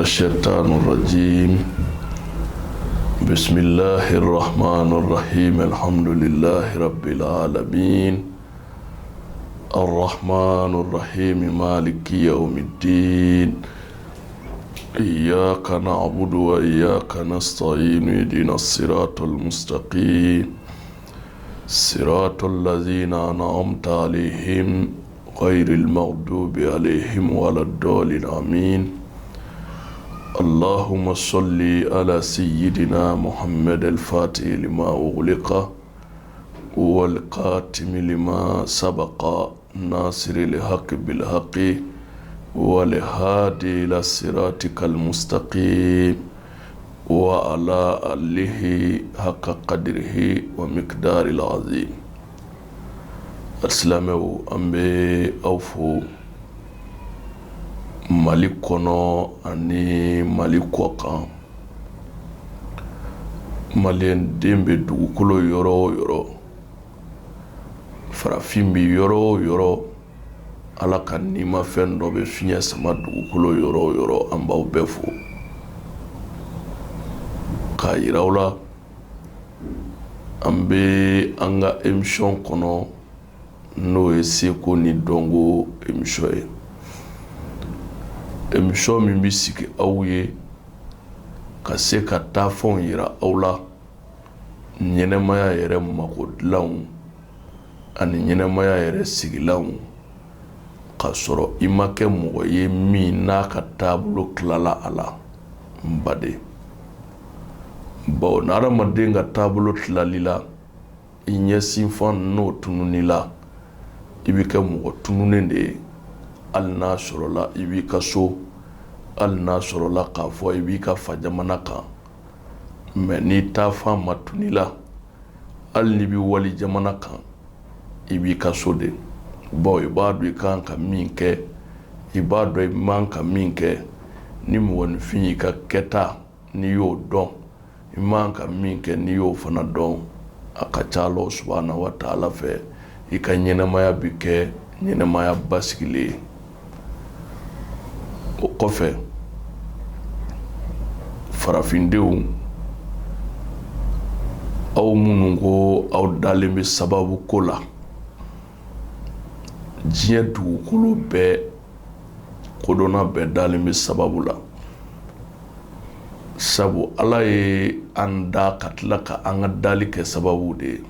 الشيطان الرجيم بسم الله الرحمن الرحيم الحمد لله رب العالمين الرحمن الرحيم مالك يوم الدين إياك نعبد وإياك نستعين اهدنا الصراط المستقيم صراط الذين أنعمت عليهم غير المغضوب عليهم ولا الضالين آمين اللهم صل على سيدنا محمد الفاتح لما أغلق والقاتم لما سبق ناصر الحق بالحق والهادي إلى صراطك المستقيم وعلى آله حق قدره ومقدار العظيم. السلام أمبي أوفو Mali kono ani Mali kokan Malien dembe dugukolo yoro yoro farafin bi yoro yoro ala ka nima fɛn dɔ bɛ fiɲɛ sama dugukolo yoro yoro an b'aw bɛɛ fo k'a yiraw la an bɛ an ka émission kɔnɔ n'o ye Seko ni Donko émission ye. Émission min bɛ sigi aw ye ka se ka taafɛnw yira aw la ɲɛnɛmaya yɛrɛ magodilanw ani ɲɛnɛmaya yɛrɛ sigilanw k'a sɔrɔ i ma kɛ mɔgɔ ye min n'a ka taabolo tilala a la n baden. Bawo ni adamaden ka taabolo tilali la i ɲɛsin fan n'o tununi la i bɛ kɛ mɔgɔ tununen de ye hali n'a sɔrɔla i b'i ka so hali n'a sɔrɔla k'a fɔ i b'i ka fa jamana kan mɛ n'i taa fan ma tuni la hali n'i bɛ wali jamana kan i b'i ka so de. Bawo i b'a dɔn i kan ka min kɛ i b'a dɔn i man ka min kɛ ni mɔgɔninfin y'i ka kɛta n'i y'o dɔn i man ka min kɛ n'i y'o fana dɔn a ka ca Ala subahanahu wa taala fɛ i ka ɲɛnɛmaya bi kɛ ɲɛnɛmaya basigilen ye. O kɔfɛ farafindenw aw minnu ko aw dalen bɛ sababu ko la diɲɛ dugukolo bɛɛ kodɔnna bɛɛ dalen bɛ sababu la sabu Ala ye an da ka tila ka an ka dali kɛ sababu de ye.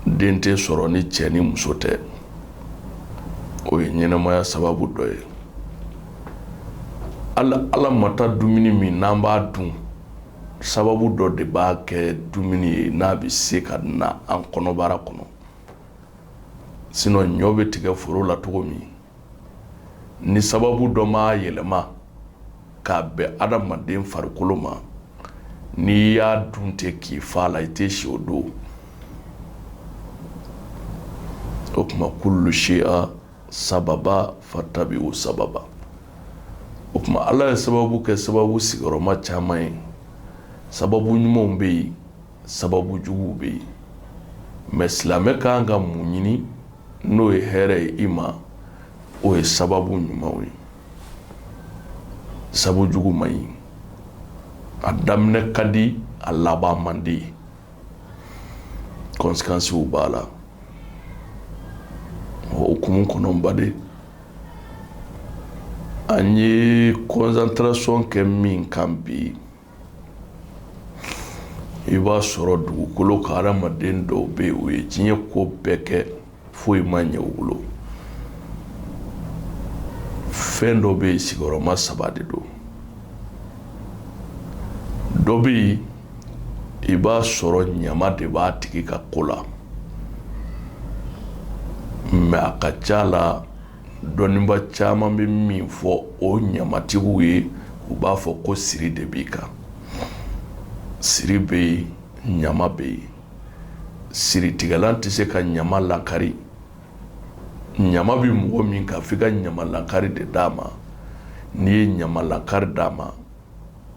Den tɛ sɔrɔ ni cɛ ni muso tɛ o ye ɲɛnɛmaya sababu dɔ ye. Ala ma taa dumuni min n'an b'a dun sababu dɔ de b'a kɛ dumuni ye n'a bɛ se ka na an kɔnɔbara kɔnɔ. Sinon ɲɔ bɛ tigɛ foro la cogo min ni sababu dɔ ma yɛlɛma k'a bɛn adamaden farikolo ma n'i y'a dun ten k'i fa la i tɛ si o don. O kuma kullu shay'a sababa fatabi'u sababa. O kuma Ala ye sababu kɛ sababu sigiyɔrɔma caman ye. Sababu ɲumanw bɛ yen sababu juguw bɛ yen mɛ silamɛ kan ka mun ɲini n'o ye hɛrɛ ye i ma o ye sababu ɲumanw ye. Sababu jugu man ɲi a daminɛ ka di a laban man di conséquences b'a la. O hukumu kɔnɔ n baden an ye concentration kɛ min kan bi i b'a sɔrɔ dugukolo ka adamaden dɔw bɛ yen o ye diɲɛ ko bɛɛ kɛ foyi ma ɲɛ u bolo. Fɛn dɔ bɛ yen sigiyɔrɔma 3 de don. Dɔ bɛ yen i b'a sɔrɔ ɲama de b'a tigi ka ko la mɛ a ka ca la dɔnniba caman bɛ min fɔ o ɲamatigiw ye u b'a fɔ ko siri de b'i kan. Siri bɛ yen ɲama bɛ yen. Siritigɛlan tɛ se ka ɲama lankari. Ɲama bɛ mɔgɔ min kan f'i ka ɲama lankari de d'a ma. N'i ye ɲama lankari d'a ma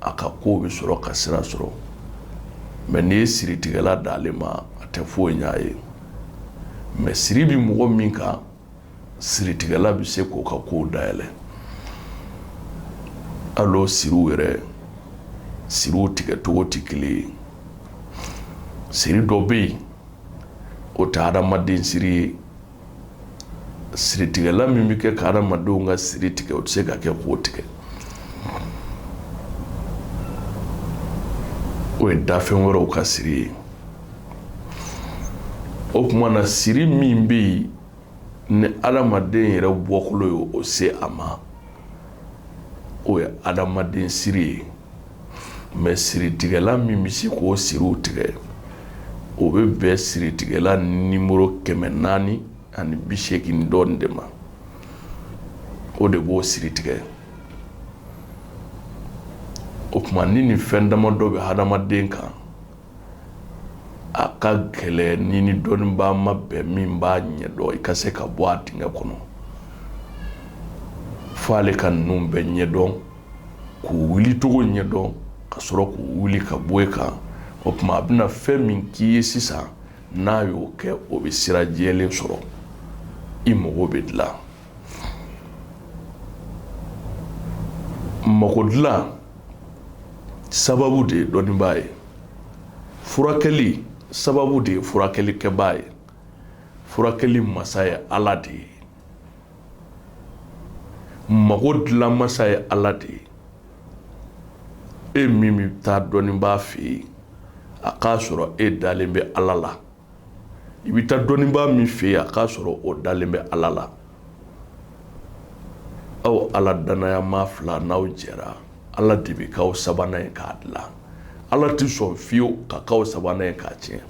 a ka kow bɛ sɔrɔ ka sira sɔrɔ mɛ n'i ye siritigɛla d'ale ma a tɛ foyi ɲ'a ye. Mɛ siri bɛ mɔgɔ min kan siritigɛla bɛ se k'o ka kow dayɛlɛ. alo siriw yɛrɛ siriw tigɛcogo tɛ kelen ye siri dɔ bɛ yen o tɛ hadamaden siri ye siritigɛla min bɛ kɛ ka hadamadenw ka siri tigɛ o tɛ se ka kɛ k'o tigɛ o ye dafɛn wɛrɛw ka siri ye o tuma na siri min bɛ yen ni hadamaden yɛrɛ bɔkolo ye o se a ma o ye hadamaden siri ye mɛ siritigɛla min bɛ se k'o siriw tigɛ o bɛ bɛn siritigɛla nimoro 480 dɔɔnin de ma o de b'o siri tigɛ o tuma ni nin fɛn damadɔ bɛ hadamaden kan a ka gɛlɛn ni dɔnnibaa ma bɛn min b'a ɲɛdɔn i ka se ka bɔ a dingɛ kɔnɔ fo ale ka ninnu bɛɛ ɲɛdɔn k'u wuli cogo ɲɛdɔn ka sɔrɔ k'u wuli ka bɔ i kan o tuma a bɛna fɛn min k'i ye sisan n'a y'o kɛ o bɛ sira jɛlen sɔrɔ i mago bɛ dilan mago dilan sababu de ye dɔnnibaa ye furakɛli sababu de ye furakɛlikɛbaa ye furakɛli masa ye Ala de ye mago dilan masa ye Ala de ye e min bɛ taa dɔnnibaa fɛ yen a k'a sɔrɔ e dalen bɛ Ala la i bɛ taa dɔnnibaa min fɛ yen a k'a sɔrɔ o dalen bɛ Ala la aw Ala danayama fila n'aw jɛra Ala de bɛ k'aw sabanan ye k'a dilan Ala tɛ sɔn fiyewu ka k'aw sabanan ye k'a tiɲɛ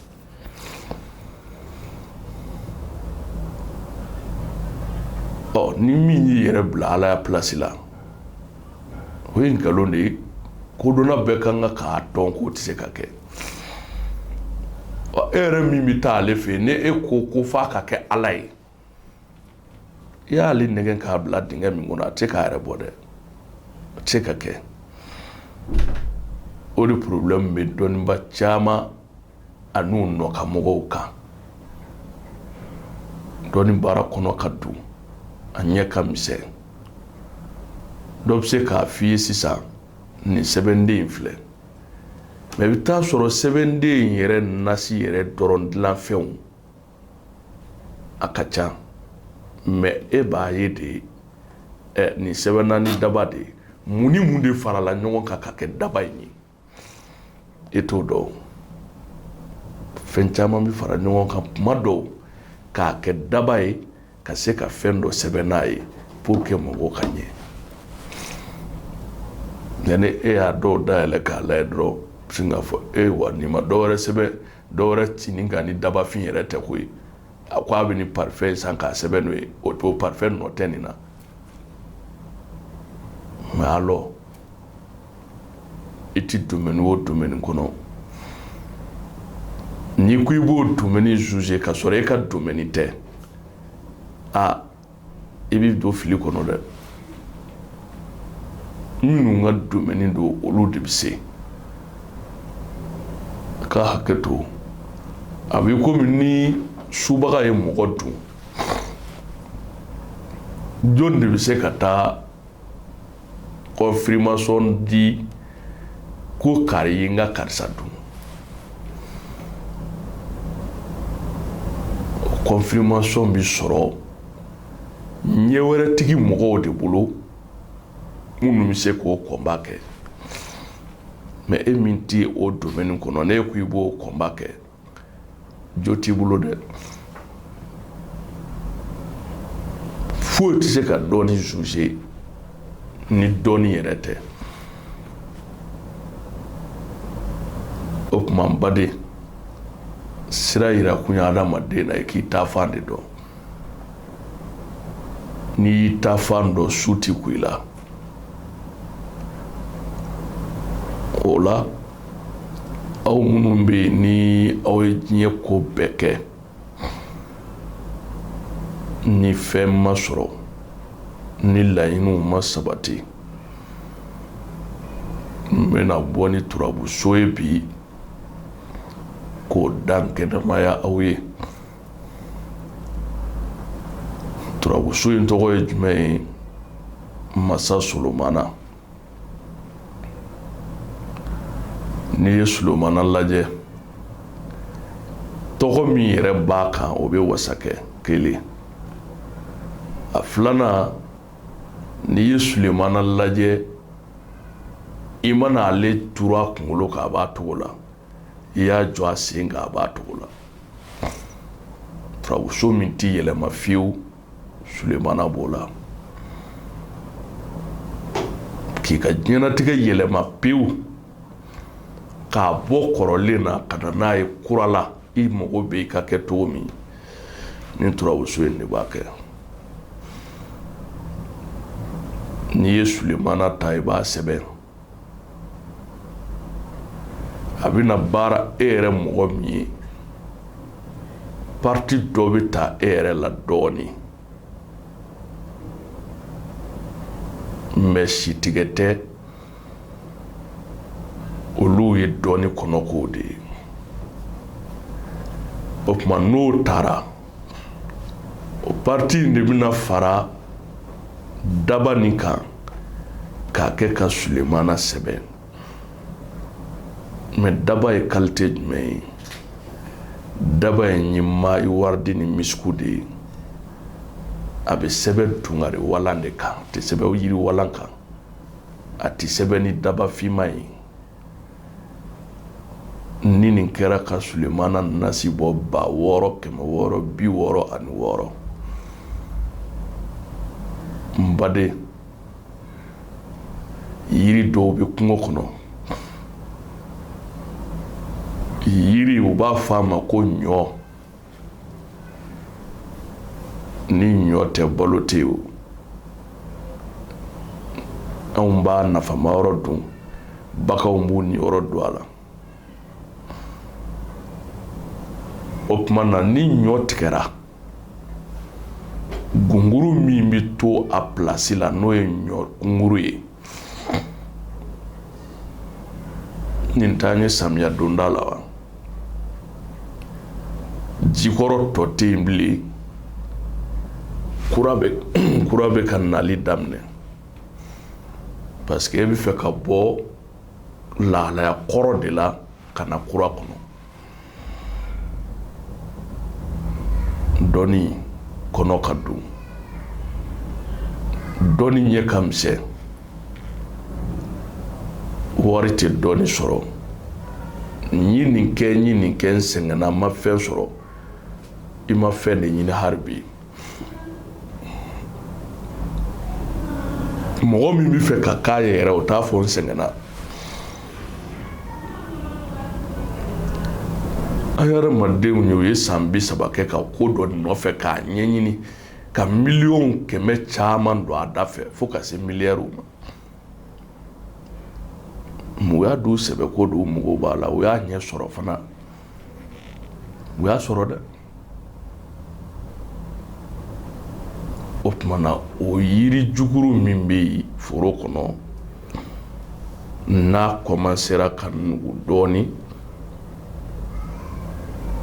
ni min y'i yɛrɛ bila Ala ya place la o ye nkalon de ye kodɔnna bɛɛ kan ka k'a dɔn k'o tɛ se ka kɛ e yɛrɛ min bɛ taa ale fɛ yen ni e ko f'a ka kɛ Ala ye i y'ale nɛgɛn k'a bila dingɛ min kɔnɔ a tɛ se k'a yɛrɛ bɔ dɛ a tɛ se ka kɛ o de problème bɛ dɔnniba caman an'u nɔkamɔgɔw kan dɔnni baara kɔnɔ ka don a ɲɛ ka misɛn dɔ bɛ se k'a f'i ye sisan nin sɛbɛnden in filɛ mɛ i bɛ taa sɔrɔ sɛbɛnden in yɛrɛ nasi yɛrɛ dɔrɔn dilan fɛnw a ka ca mɛ e b'a ye de nin sɛbɛnna ni daba de ye mun ni mun de farala ɲɔgɔn kan ka kɛ daba in ye e t'o dɔn fɛn caman bɛ fara ɲɔgɔn kan kuma dɔw k'a kɛ daba ye ka se ka fɛn dɔ sɛbɛn n'a ye pour que mɔgɔw ka ɲɛ yanni e y'a dɔw dayɛlɛ k'a lajɛ dɔrɔn sin k'a fɔ wa nin ma dɔwɛrɛ sɛbɛn dɔwɛrɛ ci nin kan ni dabafin yɛrɛ tɛ koyi a ko a bɛ nin parfɛn san k'a sɛbɛn n'o ye o parfɛn nɔ tɛ nin na mɛ alors i ti domaine o domaine kɔnɔ n'i ko i b'o domaine juger ka sɔrɔ e ka domaine tɛ i bɛ don fili kɔnɔ dɛ minnu ka domaine don olu de bɛ se ka hakɛ to a bɛ komi ni subaga ye mɔgɔ dun jɔn de bɛ se ka taa confirmation di ko kari ye n ka karisa dun confirmation bi sɔrɔ ɲɛ wɛrɛ tigi mɔgɔw de bolo minnu bɛ se k'o kɔnba kɛ mɛ e min tɛ o domaine kɔnɔ ne ko i b'o kɔnba kɛ jo t'i bolo dɛ foyi tɛ se ka dɔɔni juger ni dɔɔni yɛrɛ tɛ o tuma n baden sira yira kun ye adamaden na i k'i ta fan de dɔn n'i y'i ta fan dɔn su tɛ ku i la o la aw minnu bɛ yen ni aw ye diɲɛ ko bɛɛ kɛ ni fɛn ma sɔrɔ ni laɲiniw ma sabati n bɛna bɔ ni Tourabou so ye bi k'o dan kɛnɛmaya aw ye Tourabou so in tɔgɔ ye jumɛn ye Massa Solomana n'i ye Solomana lajɛ tɔgɔ min yɛrɛ b'a kan o bɛ wasa kɛ kelen a filanan n'i ye Solomana lajɛ i mana ale turu a kunkolo kan a b'a togo la i y'a jɔ a sen kan a b'a togo la turabuso min t'i yɛlɛma fiyewu Solomana b'o la k'i ka diɲɛnatigɛ yɛlɛma pewu k'a bɔ kɔrɔlen na ka na n'a ye kura la i mago bɛ i ka kɛ cogo min ni turabuso in de b'a kɛ n'i ye Solomana ta i b'a sɛbɛn a bɛna baara e yɛrɛ mɔgɔ min ye parti dɔ bɛ ta e yɛrɛ la dɔɔnin mɛ si tigɛ tɛ olu ye dɔɔnin kɔnɔ k'o de ye o tuma n'o taara o parti in de bɛna fara daba nin kan k'a kɛ ka Solomana sɛbɛn mɛ daba ye qualité jumɛn ye daba ye ɲima i waridi ni misiku de ye a bɛ sɛbɛn tungari walan de kan a tɛ sɛbɛn yiri walan kan a tɛ sɛbɛn ni daba finman ye ni nin kɛra ka Solomana nasi bɔ 6,666 n baden yiri dɔw bɛ kungo kɔnɔ yiri u b'a fɔ a ma ko ɲɔ ni ɲɔ tɛ balo tɛ yen o anw b'a nafama yɔrɔ dun baganw b'u ni yɔrɔ don a la o tuma na ni ɲɔ tigɛra gunguru min bɛ to a pilasi la n'o ye ɲɔ gunguru ye nin t'an ye samiya donda la wa jikɔrɔ tɔ tɛ yen bilen kura bɛ ka nali daminɛ parce que e bɛ fɛ ka bɔ lahalaya kɔrɔ de la ka na kura kɔnɔ dɔnni kɔnɔ ka dun dɔnni ɲɛ ka misɛn wari tɛ dɔnni sɔrɔ n ye nin kɛ n sɛgɛnna n ma fɛn sɔrɔ i ma fɛn de ɲini hali bi mɔgɔ min bɛ fɛ ka k'a yɛrɛ o t'a fɔ n sɛgɛnna an adamadenw ye u ye san 30 kɛ ka ko dɔ nɔfɛ k'a ɲɛɲini ka miliyɔn 100 caman don a da fɛ fo ka se miliyariw ma u y'a dun sɛbɛko don u mago b'a la u y'a ɲɛ sɔrɔ fana u y'a sɔrɔ dɛ o tuma na o yiri juguru min bɛ yen foro kɔnɔ n'a commencera ka nugu dɔɔnin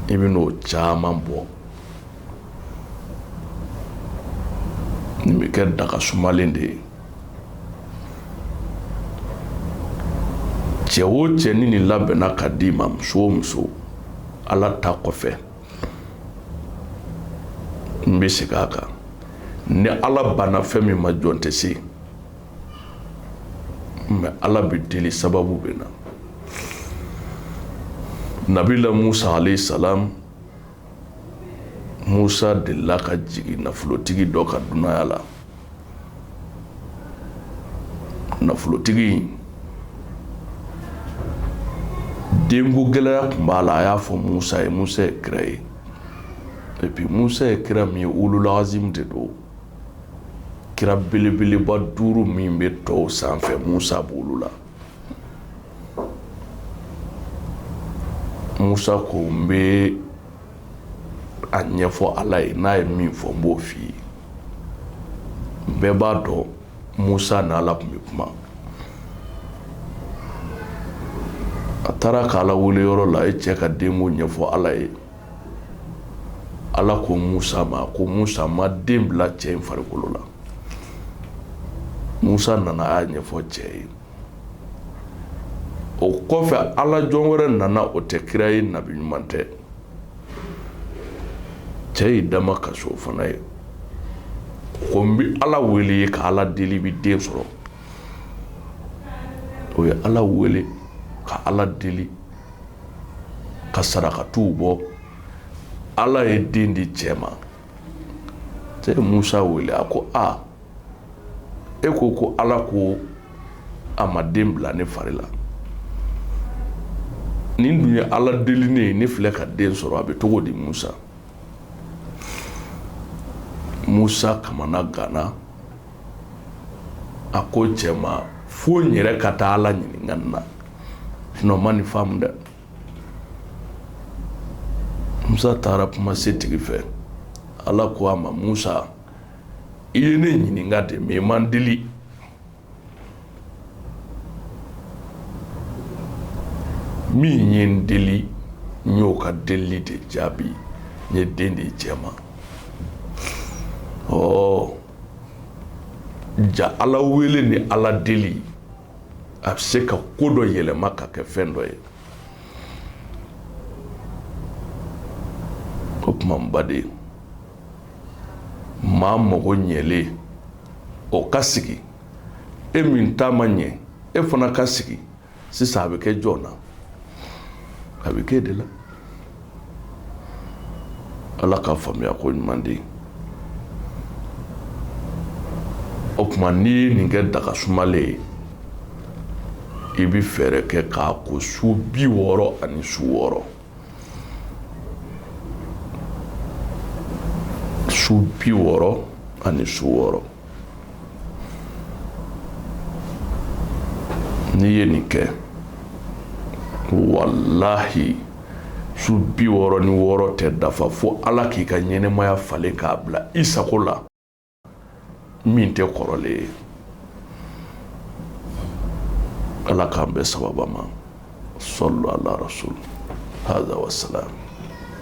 i bɛ n'o caman bɔ nin bɛ kɛ daga sumalen de ye cɛ o cɛ ni nin labɛnna ka d'i ma muso o muso ala ta kɔfɛ n bɛ segin a kan ni ala banna fɛn min ma jɔn tɛ se mɛ ala bɛ deli sababu bɛ na nabila musa alayhi salam musa delila ka jigin nafolotigi dɔ ka dunaya la nafolotigi denko gɛlɛya tun b'a la a y'a fɔ musa ye musa ye kira ye et puis musa ye kira min ye ulul azim de don kira belebeleba 5 min bɛ tɔw sanfɛ musa b'olu la musa ko n bɛ a ɲɛfɔ ala ye n'a ye min fɔ n b'o f'i ye bɛɛ b'a dɔn musa ni ala tun bɛ kuma a taara k'ala wele yɔrɔ la a ye cɛ ka denko ɲɛfɔ ala ye ala ko musa ma den bila cɛ in farikolo la musa nana a y'a ɲɛfɔ cɛ ye o kɔfɛ ala jɔn wɛrɛ nana o tɛ kira ye nabi ɲuman tɛ cɛ y'i dama kasi o fana ye ko n bi ala wele ye ka ala deli i bi den sɔrɔ o ye ala wele ka ala deli ka sarakatiw bɔ ala ye den di cɛ ma cɛ ye Musa wele a ko a e ko ala ko a ma den bila ne fari la nin dun ye ala deli ne filɛ ka den sɔrɔ a bɛ cogo di Musa kamana gana a ko cɛ ma fo n yɛrɛ ka taa ala ɲininka n na sinon ma nin faamu dɛ Musa taara kuma setigi fɛ ala ko a ma Musa i ye ne ɲininka de mais i man deli min ye n deli n y'o ka deli de jaabi n ye den de cɛ ma ja ala wele ni ala deli a bɛ se ka ko dɔ yɛlɛma ka kɛ fɛn dɔ ye o tuma n baden maa mago ɲɛlen o ka sigi e min ta ma ɲɛ e fana ka sigi sisan a bɛ kɛ jɔn na a bɛ kɛ de la ala ka faamuya ko ɲuman di o tuma n'i ye nin kɛ daga sumalen ye i bɛ fɛɛrɛ kɛ k'a ko su 60 ani su 6 su 60 ani su 6 n'i ye nin kɛ wallahi su 66 tɛ dafa fo ala k'i ka ɲɛnɛmaya falen k'a bila i sago la min tɛ kɔrɔlen ye ala k'an bɛ sababa ma sallu ala rasul hada wassalam